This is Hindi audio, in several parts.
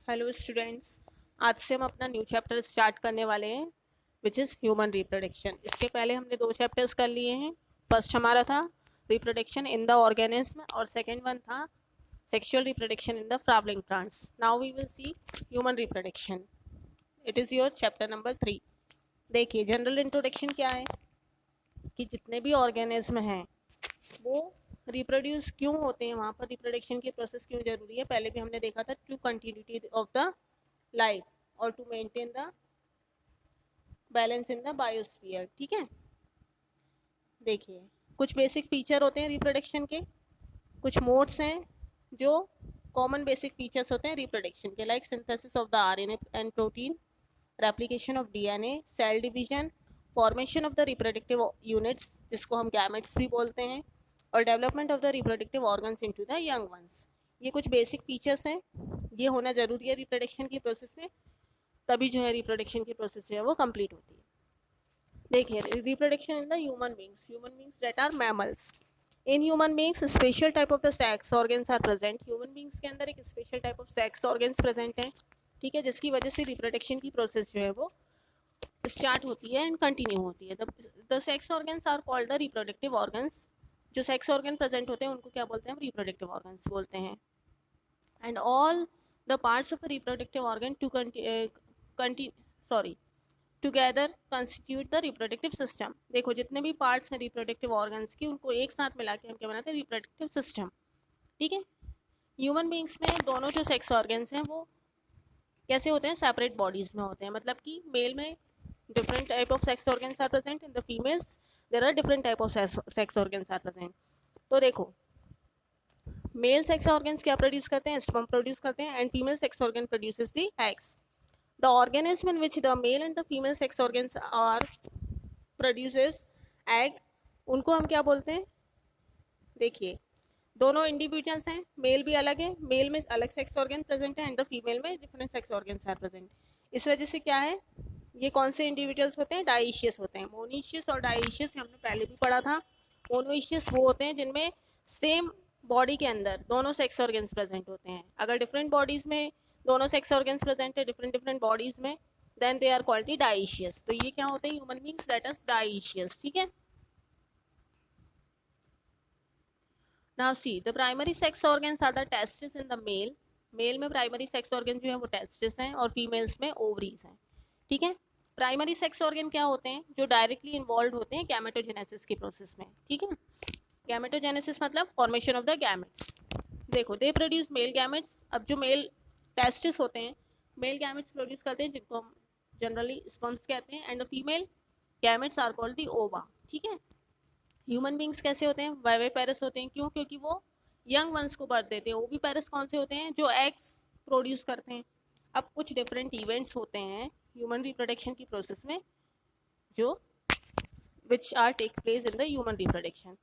हेलो स्टूडेंट्स, आज से हम अपना न्यू चैप्टर स्टार्ट करने वाले हैं विच इज़ ह्यूमन रिप्रोडक्शन। इसके पहले हमने 2 चैप्टर्स कर लिए हैं। फर्स्ट हमारा था रिप्रोडक्शन इन द ऑर्गेनिज्म और सेकंड वन था sexual reproduction in the flowering plants. Now we will see human reproduction. It is your chapter number 3। देखिए, जनरल इंट्रोडक्शन क्या है कि जितने भी ऑर्गेनिज्म हैं वो रिप्रोड्यूस क्यों होते हैं, वहाँ पर रिप्रोडक्शन की प्रोसेस क्यों जरूरी है। पहले भी हमने देखा था to continuity of the life और to maintain the balance in the biosphere. ठीक है, देखिए कुछ बेसिक फीचर होते हैं रिप्रोडक्शन के, कुछ मोड्स हैं जो कॉमन बेसिक फीचर्स होते हैं रिप्रोडक्शन के, like synthesis of the RNA and protein, replication of DNA, cell division, formation of the reproductive units जिसको हम गैमेट्स भी बोलते हैं, और development of the reproductive organs into the young ones. ये कुछ बेसिक फीचर्स हैं, ये होना जरूरी है रिप्रोडक्शन की प्रोसेस में, तभी जो है रिप्रोडक्शन की प्रोसेस जो है वो कंप्लीट होती है। देखिए, reproduction in the human beings that are mammals. In human beings special type of the sex organs are present. Human beings के अंदर एक special type of sex organs present है, ठीक है, जिसकी वजह से रिप्रोडक्शन की प्रोसेस जो है वो स्टार्ट होती है एंड कंटिन्यू होती है। The sex organs are called the reproductive organs. जो सेक्स ऑर्गन प्रेजेंट होते हैं उनको क्या बोलते हैं, हम रिप्रोडक्टिव ऑर्गन्स बोलते हैं। And all the parts of a reproductive organ together constitute the reproductive system. देखो, जितने भी पार्ट्स हैं रिप्रोडक्टिव ऑर्गन्स की उनको एक साथ मिला के हम क्या बनाते हैं, रिप्रोडक्टिव सिस्टम। ठीक है, ह्यूमन बींग्स में दोनों जो सेक्स ऑर्गन्स हैं वो कैसे होते हैं, सेपरेट बॉडीज में होते हैं। मतलब कि मेल में different type of sex organs are present, in the females there are different type of sex organs are present। तो देखो, मेल सेक्स ऑर्गन्स क्या प्रोड्यूस करते हैं, स्पर्म प्रोड्यूस करते हैं, and female sex organ produces the eggs. The organism in which the male and the female sex organs are produces egg, उनको हम क्या बोलते हैं। देखिए, दोनों इंडिविजुअल्स हैं, मेल भी अलग है, मेल में अलग सेक्स ऑर्गन प्रेजेंट है एंड द फीमेल में different sex organs are present. इस वजह से क्या है, ये कौन से इंडिविजुअल्स होते हैं, डाइशियस होते हैं। मोनीशियस और डाइशियस हमने पहले भी पढ़ा था। मोनोशियस वो होते हैं जिनमें सेम बॉडी के अंदर दोनों सेक्स ऑर्गन्स प्रेजेंट होते हैं। अगर डिफरेंट बॉडीज में दोनों सेक्स ऑर्गन्स प्रेजेंट है डिफरेंट डिफरेंट बॉडीज में, then they are called dioecious. तो ये क्या होते हैं, human beings that is dioecious. ठीक है, now see the primary sex organs are the testis in the male. Male में प्राइमरी सेक्स ऑर्गन जो है वो टेस्टिस हैं और फीमेल्स में ओवरीज हैं। ठीक है, प्राइमरी सेक्स ऑर्गन क्या होते हैं, जो डायरेक्टली इन्वॉल्व होते हैं गैमेटोजेनेसिस की प्रोसेस में। ठीक है, गैमेटोजेनेसिस मतलब फॉर्मेशन ऑफ द गैमेट्स। देखो, दे प्रोड्यूस मेल गैमेट्स। अब जो मेल टेस्टिस होते हैं, मेल गैमेट्स प्रोड्यूस करते हैं जिनको हम जनरली स्पर्म्स कहते हैं, and the female gametes are called the ova. ठीक है, ह्यूमन बींग्स कैसे होते हैं, वाइवे पैरस होते हैं। क्यों, क्योंकि वो यंग वंस को बर्थ देते हैं। वो भी पैरस कौन से होते हैं, जो एग्स प्रोड्यूस करते हैं। अब कुछ डिफरेंट इवेंट्स होते हैं ह्यूमन रिप्रोडक्शन की प्रोसेस में जो which are take place in the human reproduction.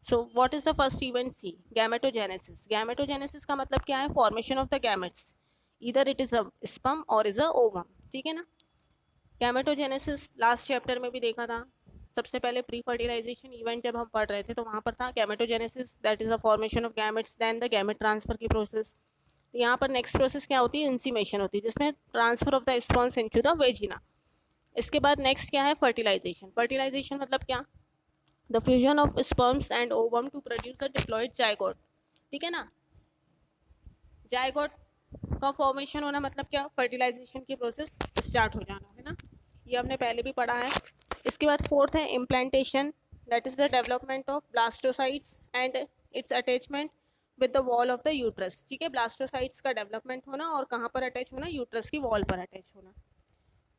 So what is the first event? C, gametogenesis। gametogenesis का मतलब क्या है, formation of the gametes, either it is a sperm or is a ovum। ठीक है ना, gametogenesis लास्ट चैप्टर में भी देखा था। सबसे पहले प्री फर्टिलाइजेशन इवेंट जब हम पढ़ रहे थे तो वहाँ पर था gametogenesis, that is the formation of gametes, then the gamete transfer की प्रोसेस। यहाँ पर नेक्स्ट प्रोसेस क्या होती है, इंसीमेशन होती है, जिसमें transfer of the sperms into the vagina. इसके बाद नेक्स्ट क्या है, फर्टिलाइजेशन। फर्टिलाइजेशन मतलब क्या, the fusion of sperms and ovum to produce a diploid zygote. ठीक है ना, जाइगोट का फॉर्मेशन होना मतलब क्या, फर्टिलाइजेशन की प्रोसेस स्टार्ट हो जाना, है ना, ये हमने पहले भी पढ़ा है। इसके बाद फोर्थ है implantation, that is the development of blastocysts and its attachment with the wall of the uterus. ठीक है, ब्लास्टोसाइट्स का डेवलपमेंट होना और कहाँ पर अटैच होना, यूट्रस की वॉल पर अटैच होना।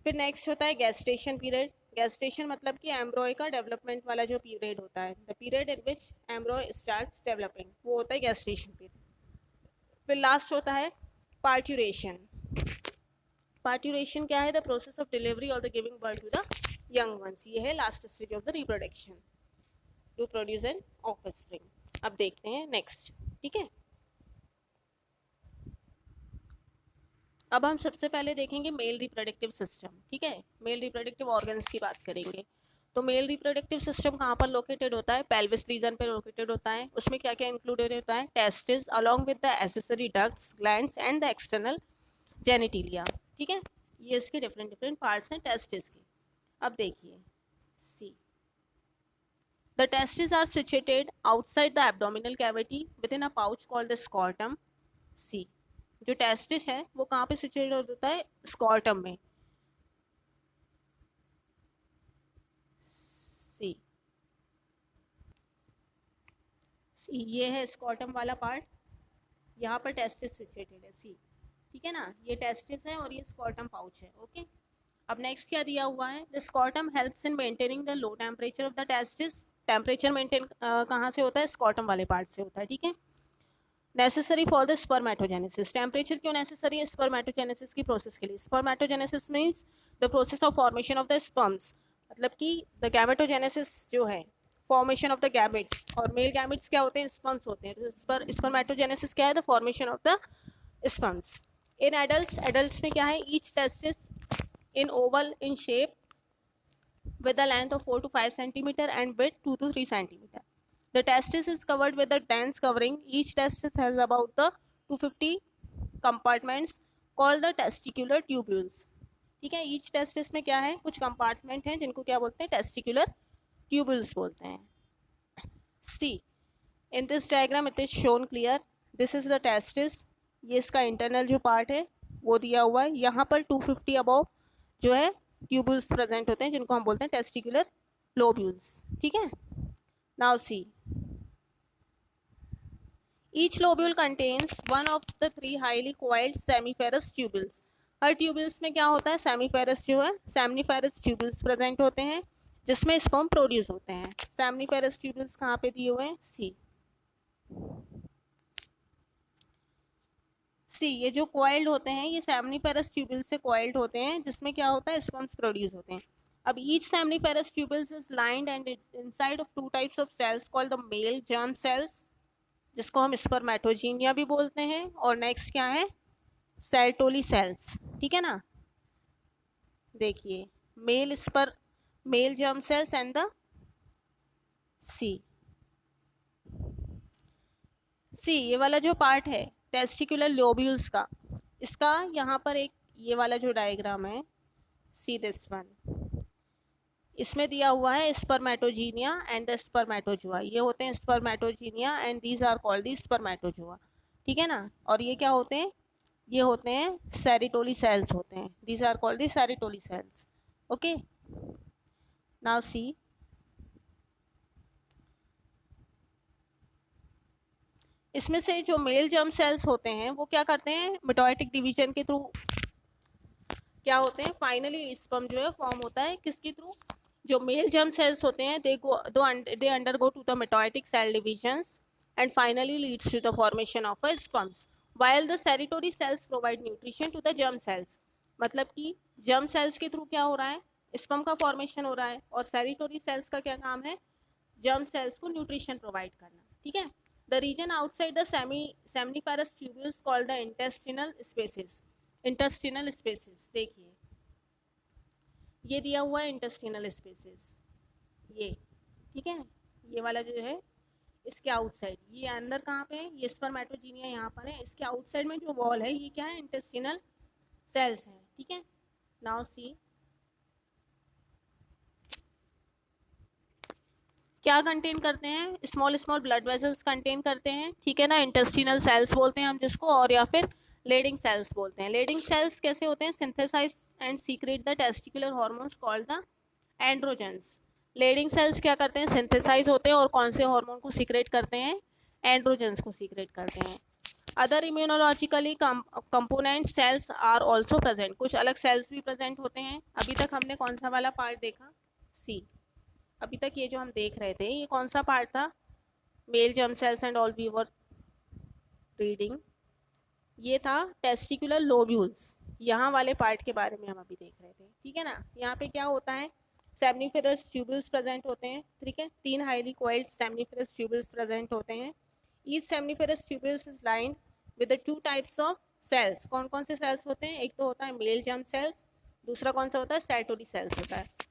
फिर नेक्स्ट होता है गेस्टेशन पीरियड। गेस्टेशन मतलब कि एम्ब्रॉय का डेवलपमेंट वाला जो पीरियड होता है, the period in which एम्ब्रॉय starts developing, वो होता है गेस्टेशन पीरियड। फिर लास्ट होता है पार्ट्यूरेशन। पार्ट्यूरेशन क्या है, द प्रोसेस ऑफ डिलीवरी और the giving birth to the young ones. ये है last stage of the reproduction to produce an offspring. अब देखते हैं नेक्स्ट। ठीक है, अब हम सबसे पहले देखेंगे मेल रिप्रोडक्टिव सिस्टम। ठीक है, मेल रिप्रोडक्टिव ऑर्गन्स की बात करेंगे। तो मेल रिप्रोडक्टिव सिस्टम कहाँ पर लोकेटेड होता है, पेल्विस रीजन पे लोकेटेड होता है। उसमें क्या क्या इंक्लूडेड होता है, testis along with the accessory ducts, glands and the external genitalia, ठीक है। ये इसके डिफरेंट डिफरेंट पार्ट्स हैं टेस्टिस के। अब देखिए see, the testis are situated outside the abdominal cavity within a pouch called the scrotum. See, जो टेस्टिस है वो कहाँ पे सिचुएटेड होता है, स्कॉर्टम में। सी, ये है स्कॉर्टम वाला पार्ट, यहाँ पर टेस्टिस सिचुएटेड है सी, ठीक है ना। ये टेस्टिस है और ये स्कॉर्टम पाउच है, ओके। अब नेक्स्ट क्या दिया हुआ है, the scrotum helps in maintaining the low temperature of the testis. Temperature maintain कहाँ से होता है, स्कॉर्टम वाले पार्ट से होता है, ठीक है। Necessary for the spermatogenesis, temperature क्यों नेसेसरी है स्पर्मेटोजेनेसिस की प्रोसेस के लिए। Spermatogenesis means the process of formation of the sperms, मतलब कि द गैमेटोजेनेसिस जो है फॉर्मेशन ऑफ द गैमेट्स, और मेल गैमेट्स क्या होते हैं, स्पर्म्स होते हैं। तो स्पर्मेटोजेनेसिस क्या है, the formation of the sperms. In adults में क्या है, each testis in oval in shape with a length of 4 to 5 centimeter and width 2 to 3 centimeter. The testis is covered with a dense covering. Each testis has about the 250 compartments called the testicular tubules. ठीक है, each testis में क्या है, कुछ compartment हैं जिनको क्या बोलते हैं, testicular tubules बोलते हैं। See, in this diagram it is shown clear. This is the testis. ये इसका internal जो part है वो दिया हुआ है। यहाँ पर 250 अबव जो है ट्यूबुल्स प्रेजेंट होते हैं जिनको हम बोलते हैं टेस्टिकुलर लोब्यूल्स, ठीक है। Now see, each lobule contains one of the 3 highly coiled seminiferous tubules. हर ट्यूबुल्स में क्या होता है, सेमीफेरस जो है सेमनीफेरस ट्यूबुल्स प्रेजेंट होते हैं जिसमें स्पर्म प्रोड्यूस होते हैं। सेमनीफेरस ट्यूबुल्स कहाँ पे दिए हुए हैं, सी। सी, ये जो कॉइल्ड होते हैं ये सेमनीफेरस ट्यूबुल से कॉइल्ड होते हैं जिसमें क्या होता है, स्पर्म्स प्रोड्यूस होते हैं। अब each seminiferous tubules is lined and inside of 2 types of cells called the male germ sales, जिसको हम स्पर्मेटोजीनिया भी बोलते हैं, और नेक्स्ट क्या है, सेल्टोली सेल्स, ठीक है ना। देखिए male germ cells and the see, ये वाला जो पार्ट है टेस्टिकुलर लोब्यूल्स का, इसका यहाँ पर एक ये वाला जो डायग्राम है, सी दिस वन, इसमें दिया हुआ है स्पर्मेटोजीनिया एंड द स्पर्मेटोजुआ। ये होते हैं spermatogonia and these are called the spermatozoa, ठीक है ना। और ये क्या होते हैं, ये होते हैं सेरिटोली सेल्स होते हैं, these are called the Sertoli cells, okay. Now see, इसमें से जो मेल जर्म सेल्स होते हैं वो क्या करते हैं, मिटोटिक डिवीजन के थ्रू क्या होते हैं, फाइनली स्पर्म जो है फॉर्म होता है किसके थ्रू, जो मेल जर्म सेल्स होते हैं they undergo to the mitotic cell divisions and finally leads to the formation of a sperms, while the Sertoli cells provide nutrition to the germ cells. मतलब कि जर्म सेल्स के थ्रू क्या हो रहा है, स्पर्म का फॉर्मेशन हो रहा है, और सेरिटोरी सेल्स का क्या काम है, जर्म सेल्स को न्यूट्रिशन प्रोवाइड करना, ठीक है। The region outside the seminiferous tubules called the intestinal spaces. Intestinal spaces, देखिए ये दिया हुआ है intestinal spaces, ये ठीक है, ये वाला जो है इसके आउटसाइड, ये अंदर कहाँ पे है, ये स्पर्मेटोजीनिया यहाँ पर है, इसके आउटसाइड में जो वॉल है ये क्या है, इंटेस्टिनल सेल्स हैं, ठीक है। नाउ सी, क्या कंटेन करते हैं, small small blood vessels contain करते हैं, ठीक है ना। इंटेस्टिनल सेल्स बोलते हैं हम जिसको, और या फिर लेडिंग सेल्स बोलते हैं। लेडिंग सेल्स कैसे होते हैं, synthesise and secrete the testicular hormones called the androgens. Leydig cells क्या करते हैं, सिंथेसाइज होते हैं और कौन से हार्मोन को सीक्रेट करते हैं, एंड्रोजेंस को सीक्रेट करते हैं। Other immunologically component cells are also present, कुछ अलग सेल्स भी प्रेजेंट होते हैं। अभी तक हमने कौन सा वाला पार्ट देखा, सी। अभी तक ये जो हम देख रहे थे ये कौन सा पार्ट था, male germ cells and all we were reading, ये था टेस्टिकुलर लोब्यूल्स, यहाँ वाले पार्ट के बारे में हम अभी देख रहे थे, ठीक है ना। यहाँ पे क्या होता है, सेमनीफेरस ट्यूबुल्स प्रेजेंट होते हैं, ठीक है, 3 highly coiled seminiferous tubules present होते हैं। Each seminiferous tubules is lined with the 2 types of cells. कौन कौन से सेल्स होते हैं, एक तो होता है मेल जर्म सेल्स, दूसरा कौन सा होता है, सेल्टोरी सेल्स होता है।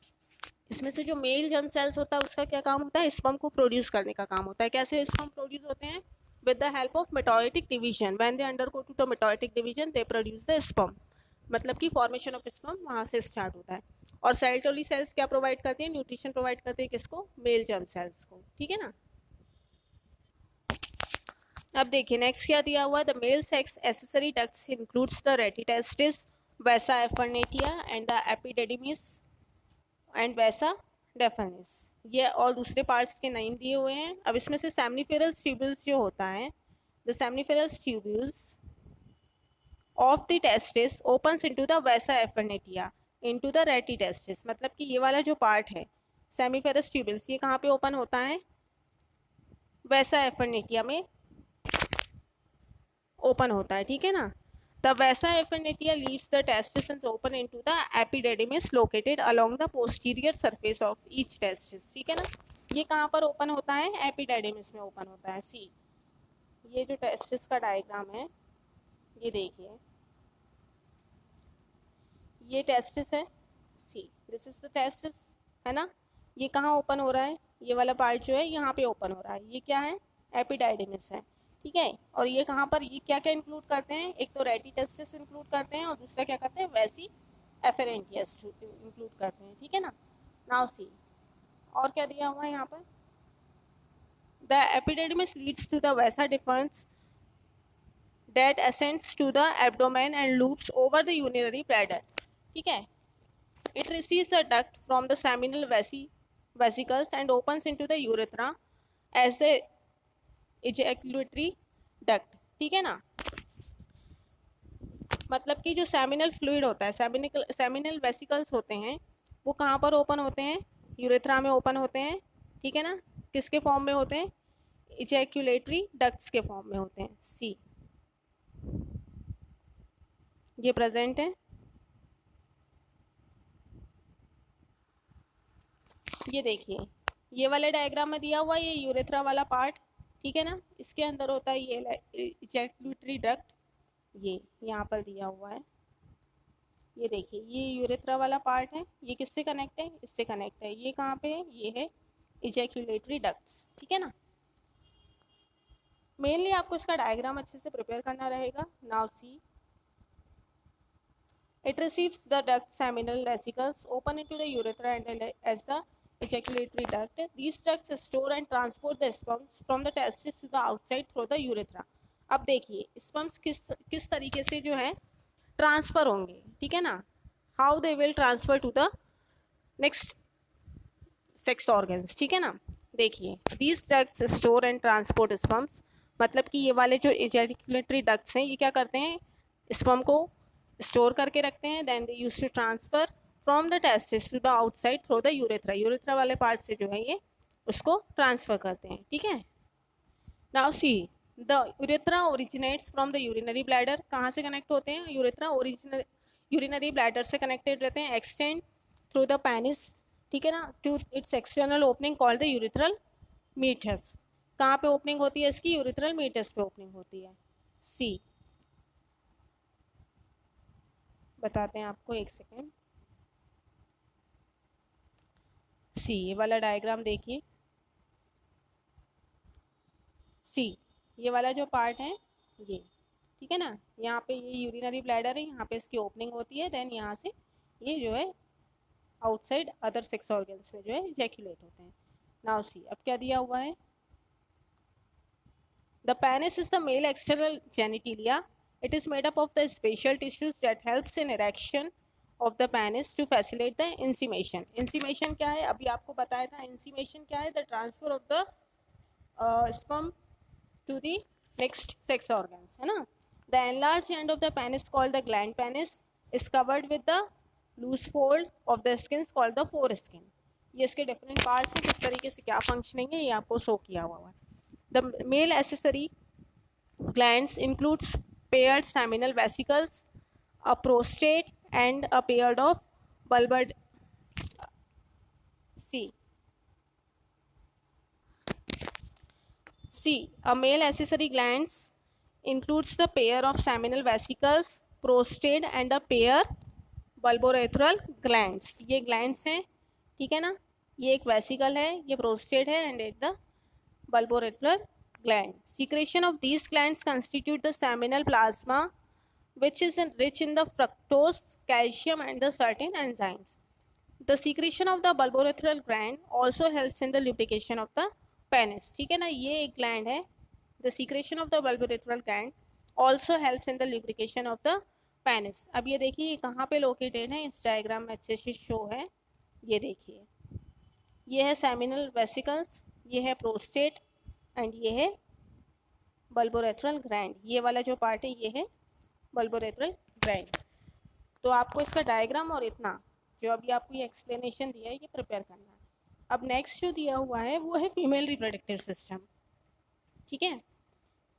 इसमें से जो मेल जर्म सेल्स होता है उसका क्या काम होता है, स्पर्म को प्रोड्यूस करने का काम होता है। कैसे स्पर्म प्रोड्यूस होते हैं, with the help of mitotic division. When they undergo to the mitotic division, they produce the sperm. मतलब कि फॉर्मेशन ऑफ स्पर्म वहाँ से स्टार्ट होता है. और सेल्टोली सेल्स क्या प्रोवाइड करते हैं? न्यूट्रिशन प्रोवाइड करते हैं किसको? मेल जर्म सेल्स को. ठीक है ना. अब देखिए नेक्स्ट क्या दिया हुआ है. The male sex accessory ducts includes the rete testis, वैसा एफर्नेटिया एंड द एपिडेडिमिस एंड वैसा डेफिनिस. ये और दूसरे पार्ट्स के नाम दिए हुए हैं. अब इसमें से सेमनिफेरस ट्यूब्यूल्स जो होता है, the सेमनिफेरस tubules of the testis opens into the वैसा एफर्नेटिया इनटू द रेटिटेस्टिस. मतलब कि ये वाला जो पार्ट है सेमिफेरस ट्यूब्यूल्स, ये कहाँ पे ओपन होता है? वैसा एफर्नेटिया में ओपन होता है. ठीक है ना. The vasa effernetia leaves the testis and open into the epididymis located along the posterior surface of each testis. ठीक है ना. ये कहाँ पर ओपन होता है? एपिडाइडिमिस में ओपन होता है. सी, ये जो टेस्टिस का डायग्राम है ये देखिए, ये टेस्टिस है. सी, दिस इज द टेस्टिस, है ना. ये कहाँ ओपन हो रहा है? ये वाला पार्ट जो है यहाँ पे ओपन हो रहा है. ये क्या है? एपिडाइडिमिस है. ठीक है. और ये कहाँ पर, ये क्या क्या इंक्लूड करते हैं? एक तो रेटिटेस्टिस इंक्लूड करते हैं और दूसरा क्या करते हैं? वैसी एफेरेंटियस इंक्लूड करते हैं. ठीक है ना. नाउ सी, और क्या दिया हुआ है यहाँ पर? The epididymis leads to the vas deferens that ascends to the abdomen and loops over the urinary bladder. ठीक है. It receives the duct from the seminal vesicles and opens into the urethra as the ejaculatory duct. ठीक है ना. मतलब कि जो सेमिनल फ्लूइड होता है, सेमिनल वेसिकल्स होते हैं, वो कहाँ पर ओपन होते हैं? यूरेथ्रा में ओपन होते हैं. ठीक है ना. किसके फॉर्म में होते हैं? इजैक्यूलेटरी डक्ट्स के फॉर्म में होते हैं. सी, ये प्रेजेंट है. ये देखिए, ये वाले डायग्राम में दिया हुआ ये यूरेथ्रा वाला पार्ट. ठीक है ना. इसके अंदर होता है ये इजैक्यूलेटरी डक्ट. ये यहाँ पर दिया हुआ है. ये देखिए, ये यूरेथ्रा वाला पार्ट है. ये किससे कनेक्ट है? इससे कनेक्ट है. ये कहाँ पे है? ये है इजैक्यूलेटरी डक्ट्स. ठीक है ना. मेनली आपको इसका डायग्राम अच्छे से प्रिपेयर करना रहेगा. Now see, it receives the duct seminal vesicles open into the urethra and as the ejaculatory duct. These ducts store and transport the sperms from the testis to the outside through the urethra. अब देखिए स्पर्म्स किस तरीके से जो है ट्रांसफर होंगे. ठीक है ना. How they will transfer to the next sex organs. ठीक है ना. देखिए, these ducts store and transport sperms, मतलब कि ये वाले जो ejaculatory ducts हैं ये क्या करते हैं? स्पर्म को स्टोर करके रखते हैं. Then they use to transfer from the testis to the outside through the urethra. Urethra वाले पार्ट से जो है ये उसको ट्रांसफर करते हैं. ठीक है. Now see, the urethra originates from the urinary bladder. कहाँ से कनेक्ट होते हैं? यूरेथ्रा यूरिनरी ब्लैडर से कनेक्टेड रहते हैं. Extend through the penis. ठीक है ना. To its external opening called the urethral meatus. कहाँ पे ओपनिंग होती है इसकी? यूरेथ्रल मीटस पे ओपनिंग होती है. सी, बताते हैं आपको, एक सेकेंड. सी, ये वाला डायग्राम देखिए. सी, ये वाला जो पार्ट है ये. ठीक है ना. यहाँ पे ये यूरिनरी ब्लैडर है, यहाँ पे इसकी ओपनिंग होती है. देन यहाँ से ये जो है आउटसाइड अदर सेक्स ऑर्गन्स में जो है इजैक्यूलेट होते हैं. नाउ सी, अब क्या दिया हुआ है? The penis is the male external genitalia. It is made up of the special tissues that helps in erection of the penis to facilitate the insemination. Insemination क्या है? अभी आपको बताया था. Insemination क्या है? The transfer of the sperm to the next sex organs, है ना. The enlarged end of the penis called the gland penis is covered with the loose fold of the skin called the foreskin. ये इसके different parts हैं. किस तरीके से क्या functioning है ये आपको show किया हुआ है. The male accessory glands includes paired seminal vesicles, a prostate and a pair of bulbar. C, a male accessory glands includes the pair of seminal vesicles, prostate and a pair bulbourethral glands. ये glands हैं. ठीक है ना. ये एक वेसिकल है, ये प्रोस्टेट है एंड एक the bulbourethral gland. Secretion of these glands constitute the seminal plasma, which is rich in the fructose, calcium, and the certain enzymes. The secretion of the bulbourethral gland also helps in the lubrication of the penis. ठीक है ना, ये एक gland है. The secretion of the bulbourethral gland also helps in the lubrication of the penis. अब ये देखिए कहाँ पे लोकेटेड है, इस डायग्राम में अच्छे से शो है. ये देखिए, ये है सेमिनल वेसिकल्स, ये है प्रोस्टेट, एंड ये है बल्बोरेथ्रल ग्लैंड. ये वाला जो पार्ट है ये है बल्बोरेथ्रल ग्लैंड. तो आपको इसका डायग्राम और इतना जो अभी आपको ये एक्सप्लेनेशन दिया है ये प्रिपेयर करना है. अब नेक्स्ट जो दिया हुआ है वो है फीमेल रिप्रोडक्टिव सिस्टम. ठीक है,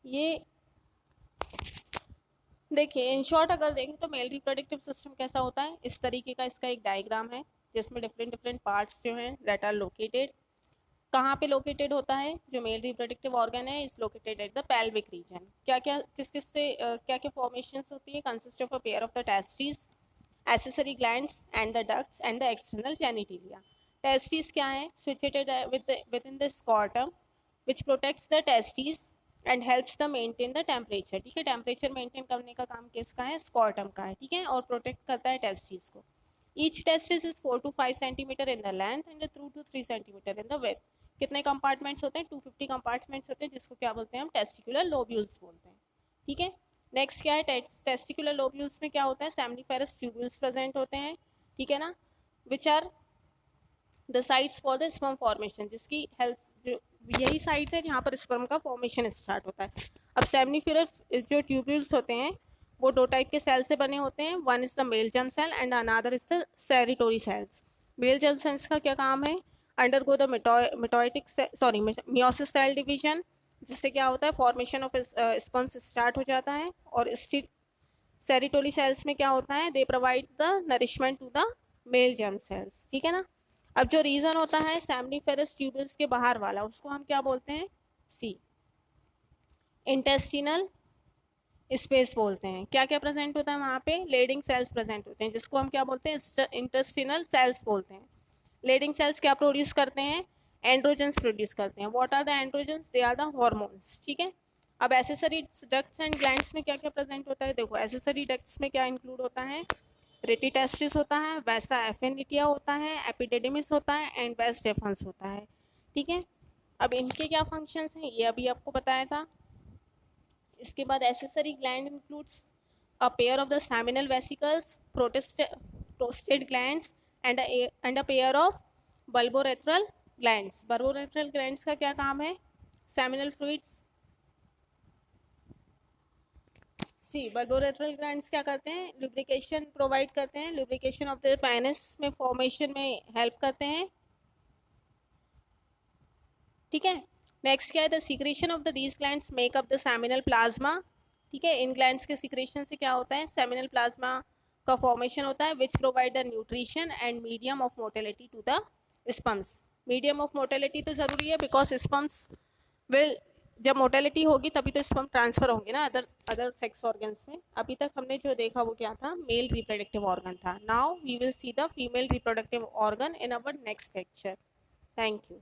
ये देखिए इन शॉर्ट अगर देखें तो मेल रिप्रोडक्टिव सिस्टम कैसा होता है, इस तरीके का इसका एक डायग्राम है जिसमें डिफरेंट डिफरेंट पार्ट्स जो हैं दैट आर लोकेटेड. कहाँ पे लोकेटेड होता है, जो मेल रिप्रोडक्टिव ऑर्गन है is located at the pelvic region. क्या क्या किस किस से क्या क्या फॉर्मेशंस होती है, consist of a pair of the testis, accessory glands and the ducts and the external genitalia. Testes क्या है, situated within the scrotum which protects the testes and helps the maintain the temperature. ठीक है, टेम्परेचर मेंटेन करने का काम किसका है, स्कॉर्टम का है. ठीक है, और प्रोटेक्ट करता है टेस्टिस को. Each testis is 4 to 5 centimeter in the length and 2 to 3 centimeter in the width. कितने कंपार्टमेंट्स होते हैं, 250 कंपार्टमेंट्स होते हैं, जिसको क्या बोलते हैं हम, टेस्टिकुलर लोब्यूल्स बोलते हैं. ठीक है, नेक्स्ट क्या है, टेस्टिकुलर लोब्यूल्स में क्या होता है, सेमिनिफेरस ट्यूब्यूल्स प्रेजेंट होते हैं. ठीक है ना, which are the sites for the sperm formation, जिसकी हेल्प जो यही साइट्स है जहाँ पर स्पर्म का फॉर्मेशन स्टार्ट होता है. अब सेमिनिफेरस जो ट्यूब्यूल्स होते हैं वो दो टाइप के सेल से बने होते हैं. One is the male germ cell and another is the Sertoli cells. Male germ cells का क्या काम है, undergo the meiosis cell division, जिससे क्या होता है, फॉर्मेशन ऑफ स्पर्म्स स्टार्ट हो जाता है. और स्टिल सेरिटोरी सेल्स में क्या होता है, they provide the nourishment to the male germ cells. ठीक है ना. अब जो रीजन होता है सेमिनिफेरस ट्यूब्यूल्स के बाहर वाला, उसको हम क्या बोलते हैं, सी, इंटेस्टिनल स्पेस बोलते हैं. क्या क्या प्रेजेंट होता है वहाँ पे, लेडिंग सेल्स प्रेजेंट होते हैं, जिसको हम क्या बोलते हैं, इंटेस्टिनल सेल्स बोलते हैं. लेडिंग सेल्स क्या प्रोड्यूस करते हैं, एंड्रोजन्स प्रोड्यूस करते हैं. What are the androgens, they are the hormones. ठीक है. अब एसेसरी डक्ट्स एंड ग्लैंड्स में क्या क्या प्रेजेंट होता है, देखो एसेसरी डक्ट्स में क्या इंक्लूड होता है, रेटिटेस्टिस होता है, वैसा एफिनिटिया होता है, एपिडिडिमिस होता है, एंड वेस डेफेंस होता है. ठीक है. अब इनके क्या फंक्शंस हैं ये अभी आपको बताया था. इसके बाद accessory gland includes a pair of the seminal vesicles, prostate glands and a pair of bulbourethral glands. Bulbourethral glands का क्या काम है, सेमिनल फ्लूइड्स. बल्बोरेथ्रल ग्लैंड्स क्या करते हैं, लुब्रिकेशन प्रोवाइड करते हैं, लुब्रिकेशन ऑफ द पेनिस में फॉर्मेशन में हेल्प करते हैं. ठीक है. नेक्स्ट क्या है, the secretion of the these glands make up the seminal plasma. ठीक है, इन ग्लैंड्स के सीक्रेशन से क्या होता है, सेमिनल प्लाज्मा का फॉर्मेशन होता है, which provide the nutrition and medium of motility to the sperms. Medium of motility तो जरूरी है, बिकॉज स्पर्म्स विल, जब मोटिलिटी होगी तभी तो स्पर्म ट्रांसफर होंगे ना अदर सेक्स ऑर्गन्स में. अभी तक हमने जो देखा वो क्या था, मेल रिप्रोडक्टिव ऑर्गन था. Now we will see the female reproductive organ in our next lecture. Thank you.